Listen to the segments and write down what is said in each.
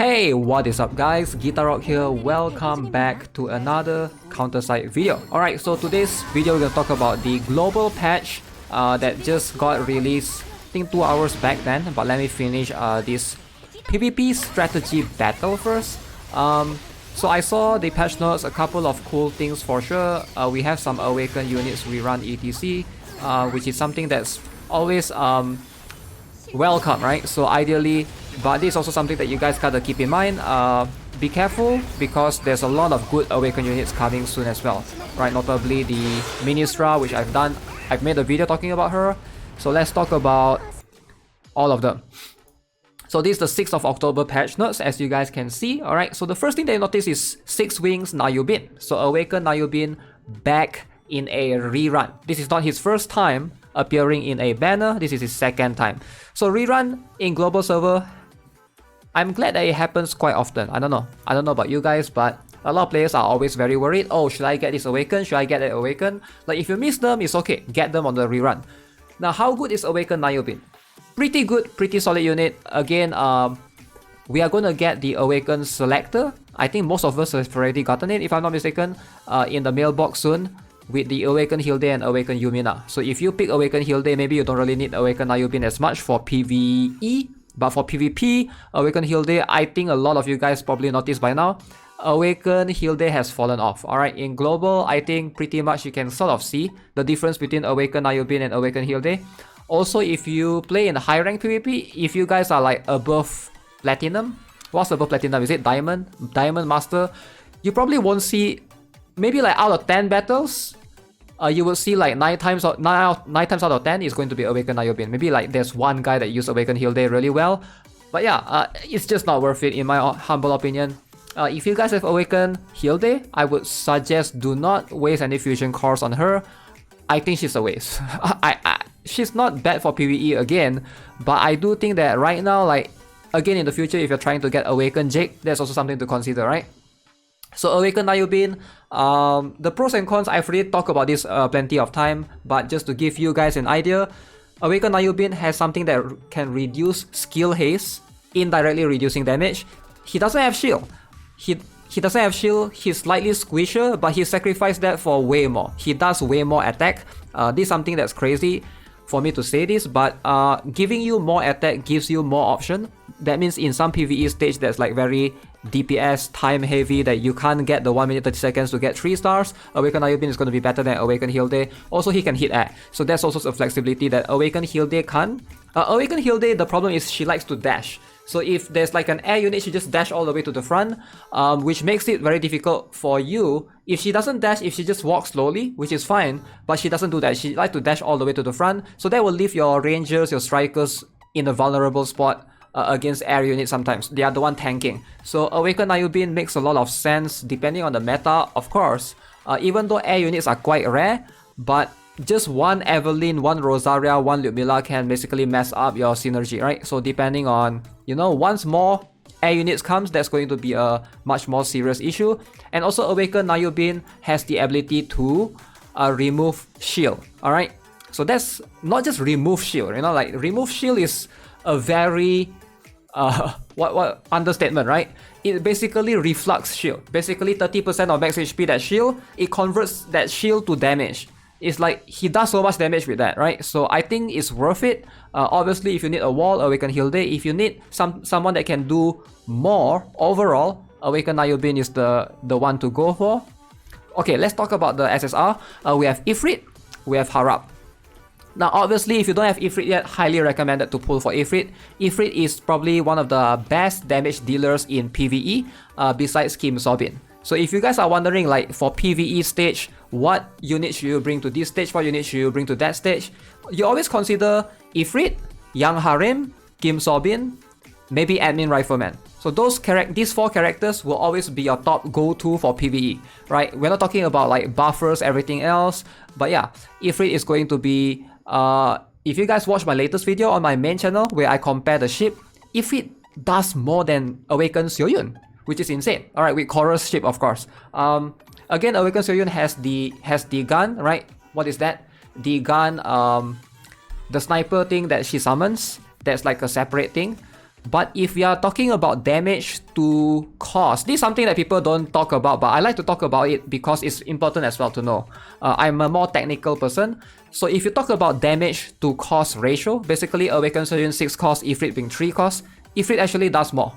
Hey, what is up guys? GuitarRock here. Welcome back to another CounterSide video. Alright, so today's video we're going to talk about the global patch that just got released, I think 2 hours back then. But let me finish this PvP strategy battle first. So I saw the patch notes, a couple of cool things for sure. We have some awakened units rerun etc, which is something that's always welcome, right? So ideally, but this is also something that you guys gotta keep in mind. Be careful because there's a lot of good awakened units coming soon as well, right? Notably the Ministra, which I've made a video talking about her. So let's talk about all of them. So this is the 6th of October patch notes, as you guys can see. Alright, so the first thing that you notice is 6 Wings YUBIN. So awakened YUBIN back in a rerun. This is not his first time appearing in a banner, this is his second time. So rerun in global server, I'm glad that it happens quite often. I don't know about you guys, but a lot of players are always very worried. Oh, should I get this awakened? Should I get that awakened? Like if you miss them, it's okay, get them on the rerun. Now how good is awakened YUBIN? Pretty good, pretty solid unit. Again, we are going to get the awakened selector. I think most of us have already gotten it, if I'm not mistaken, in the mailbox soon, with the awakened Hilde and awakened Yumina. So if you pick awakened Hilde, maybe you don't really need awakened YUBIN as much for PvE, but for PvP, awakened Hilde, I think a lot of you guys probably noticed by now, awakened Hilde has fallen off. Alright, in global, I think pretty much you can sort of see the difference between awakened YUBIN and awakened Hilde. Also, if you play in high rank PvP, if you guys are like above platinum, what's above platinum? Is it diamond? Diamond master? You probably won't see, maybe like out of 10 battles, you will see like 9 times out of 10 is going to be awakened YUBIN. Maybe like there's one guy that used awakened Hilde really well. But yeah, it's just not worth it in my humble opinion. If you guys have awakened Hilde, I would suggest do not waste any fusion cores on her. I think she's a waste. She's not bad for PvE again, but I do think that right now, like again in the future, if you're trying to get awakened Jake, there's also something to consider, right? So awakened YUBIN, the pros and cons, I've already talked about this plenty of time, but just to give you guys an idea, awakened YUBIN has something that can reduce skill haste, indirectly reducing damage. He doesn't have shield. He doesn't have shield, he's slightly squisher, but he sacrificed that for way more. He does way more attack. This is something that's crazy for me to say this, but giving you more attack gives you more option. That means in some PvE stage that's like very DPS time heavy, that you can't get the 1 minute 30 seconds to get 3 stars, awakened YUBIN is going to be better than awakened Hilde. Also he can hit air, so that's also a flexibility that awakened Hilde can't. Awakened Hilde, the problem is she likes to dash. So if there's like an air unit, she just dash all the way to the front, which makes it very difficult for you. If she doesn't dash, if she just walks slowly, which is fine, but she doesn't do that, she likes to dash all the way to the front, so that will leave your rangers, your strikers in a vulnerable spot against air units sometimes. They are the one tanking. So awakened YUBIN makes a lot of sense depending on the meta, of course. Even though air units are quite rare, but just one Evelyn, one Rosaria, one Lyudmila can basically mess up your synergy, right? So depending on, you know, once more air units comes, that's going to be a much more serious issue. And also awakened YUBIN has the ability to remove shield, alright? So that's not just remove shield, you know, like remove shield is a very what understatement, right? It basically reflux shield. Basically 30% of max HP that shield, it converts that shield to damage. It's like he does so much damage with that, right? So I think it's worth it. Obviously, if you need a wall, awakened Hilde. If you need someone that can do more overall, awakened YUBIN is the one to go for. Okay, let's talk about the SSR. We have Ifrit, we have Harap. Now, obviously, if you don't have Ifrit yet, highly recommended to pull for Ifrit. Ifrit is probably one of the best damage dealers in PvE, besides Kim Sobin. So if you guys are wondering, like for PvE stage, what unit should you bring to this stage, what unit should you bring to that stage, you always consider Ifrit, Young Harim, Kim Sobin, maybe Admin Rifleman. So these 4 characters will always be your top go-to for PvE, right? We're not talking about like buffers, everything else, but yeah, Ifrit is going to be, if you guys watch my latest video on my main channel where I compare the ship, Ifrit does more than Awakened Seoyun, which is insane. Alright, with Chorus ship, of course. Again, Awakened Seoyun has the gun, right? What is that? The gun, the sniper thing that she summons. That's like a separate thing. But if we are talking about damage to cost, this is something that people don't talk about, but I like to talk about it because it's important as well to know. I'm a more technical person. So if you talk about damage to cost ratio, basically Awakened Surgeon 6 cost, Ifrit being 3 cost, Ifrit actually does more.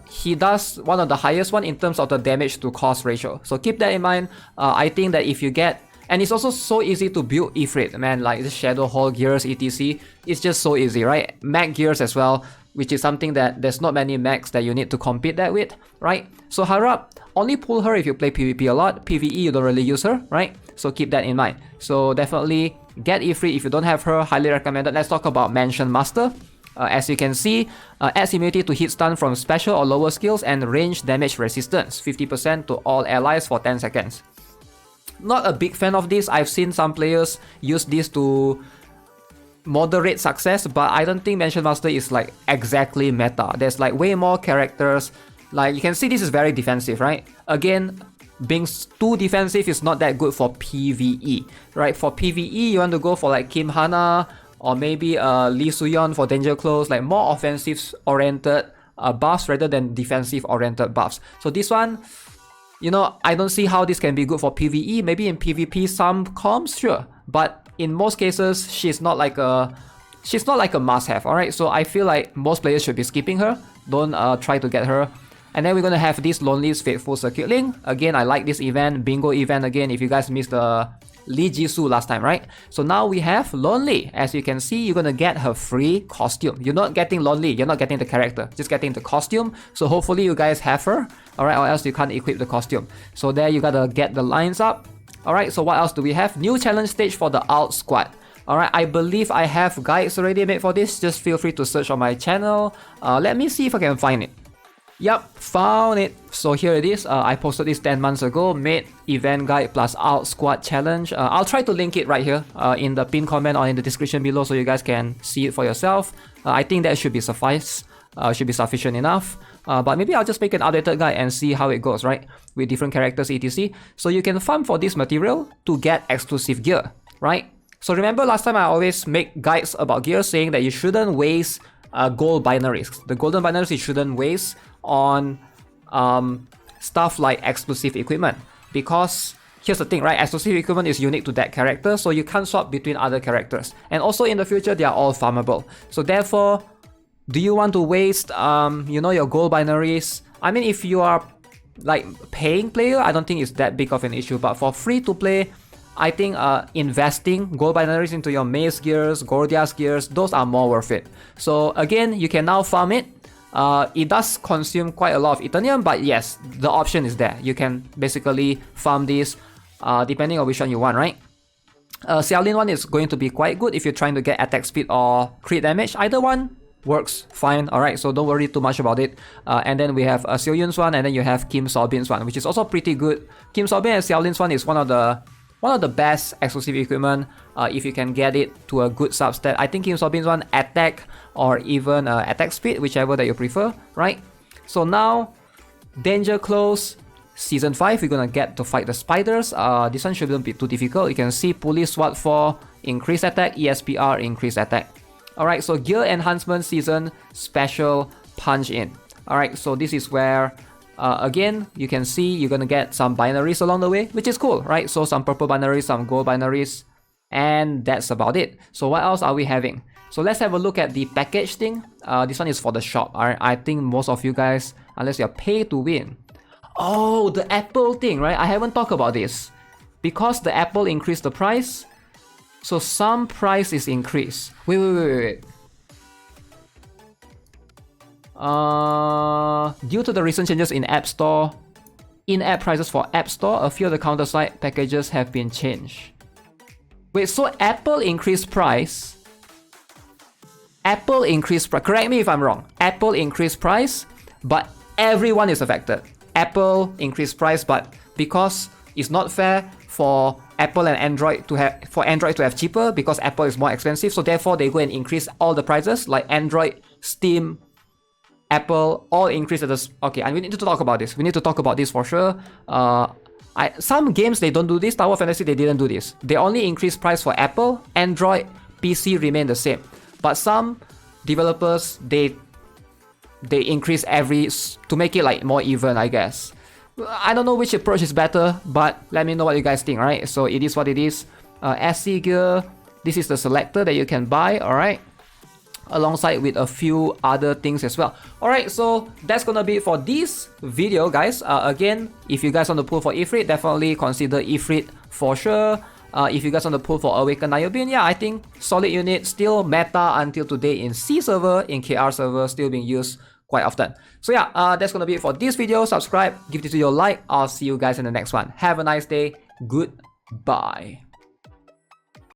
He does one of the highest one in terms of the damage to cost ratio. So keep that in mind. I think that if you get, and it's also so easy to build Ifrit, man, like the Shadow Hall gears, etc. It's just so easy, right? Mag gears as well, which is something that there's not many mags that you need to compete that with, right? So Harap, only pull her if you play PvP a lot. PvE, you don't really use her, right? So keep that in mind. So definitely get Ifrit if you don't have her, highly recommended. Let's talk about Mansion Master. As you can see, adds immunity to hit stun from special or lower skills and range damage resistance, 50% to all allies for 10 seconds. Not a big fan of this. I've seen some players use this to moderate success, but I don't think Mansion Master is like exactly meta. There's like way more characters. Like you can see this is very defensive, right? Again, being too defensive is not that good for PvE, right? For PvE, you want to go for like Kim Hana or maybe Lee Suyeon for Danger Close, like more offensive oriented buffs rather than defensive oriented buffs. So this one, you know, I don't see how this can be good for PvE. Maybe in PvP some comps, sure, but in most cases she's not like a must-have. All right, so I feel like most players should be skipping her. Don't try to get her. And then we're gonna have this Lonely's Faithful Circuit Link. Again, I like this event, bingo event again. If you guys missed the Lee Jisoo last time, right? So now we have Lonely. As you can see, you're gonna get her free costume. You're not getting Lonely, you're not getting the character, just getting the costume. So hopefully you guys have her, alright, or else you can't equip the costume. So there you gotta get the lines up. Alright, so what else do we have? New challenge stage for the Alt Squad. Alright, I believe I have guides already made for this. Just feel free to search on my channel. Let me see if I can find it. Yup, found it. So here it is. I posted this 10 months ago. Made event guide plus Alt Squad challenge. I'll try to link it right here in the pinned comment or in the description below so you guys can see it for yourself. I think that should be should be sufficient enough. But maybe I'll just make an updated guide and see how it goes, right? With different characters, etc. So you can farm for this material to get exclusive gear, right? So remember last time I always make guides about gear saying that you shouldn't waste gold binaries. The golden binaries you shouldn't waste on stuff like exclusive equipment, because here's the thing, right? Exclusive equipment is unique to that character, so you can't swap between other characters, and also in the future they are all farmable. So therefore, do you want to waste you know, your gold binaries? I mean, if you are like paying player, I don't think it's that big of an issue, but for free to play, I think investing gold binaries into your Mace gears, Gordias gears, those are more worth it. So again, you can now farm it. It does consume quite a lot of Eternium, but yes, the option is there. You can basically farm this depending on which one you want, right? Xiaolin one is going to be quite good if you're trying to get attack speed or crit damage. Either one works fine, alright, so don't worry too much about it. And then we have Xiaoyun's one, and then you have Kim Sobin's one, which is also pretty good. Kim Sobin and Xiaolin's one is one of the best exclusive equipment if you can get it to a good substat. I think Kim Sobin's one attack or even attack speed, whichever that you prefer, right? So now, Danger Close Season 5, we're gonna get to fight the spiders. This one shouldn't be too difficult. You can see Police SWAT 4, increased attack, ESPR, increased attack. Alright, so Gear Enhancement Season Special Punch In. Alright, so this is where again, you can see you're gonna get some binaries along the way, which is cool, right? So some purple binaries, some gold binaries, and that's about it. So what else are we having? So let's have a look at the package thing. This one is for the shop. Alright, I think most of you guys, unless you're pay to win. Oh, the Apple thing, right? I haven't talked about this. Because the Apple increased the price, so some price is increased. Wait. Due to the recent changes in App Store, in-app prices for App Store, a few of the CounterSide packages have been changed. Wait, so Apple increased price? Correct me if I'm wrong. Apple increased price, but everyone is affected. Apple increased price, but because it's not fair for Apple and Android to have cheaper, because Apple is more expensive, so therefore they go and increase all the prices, like Android, Steam, Apple, all increase at this. Okay, and we need to talk about this. We need to talk about this for sure. Some games they don't do this. Tower Fantasy they didn't do this. They only increase price for Apple, Android, PC remain the same. But some developers they they increase to make it like more even, I guess. I don't know which approach is better, but let me know what you guys think, right? So it is what it is. SC gear, this is the selector that you can buy, alright? Alongside with a few other things as well. Alright, so that's gonna be it for this video, guys. Again, if you guys want to pull for Ifrit, definitely consider Ifrit for sure. If you guys want to pull for Awaken YUBIN, yeah, I think solid unit, still meta until today in C server, in KR server, still being used quite often. So yeah, that's gonna be it for this video. Subscribe, give this video a like. I'll see you guys in the next one. Have a nice day. Goodbye.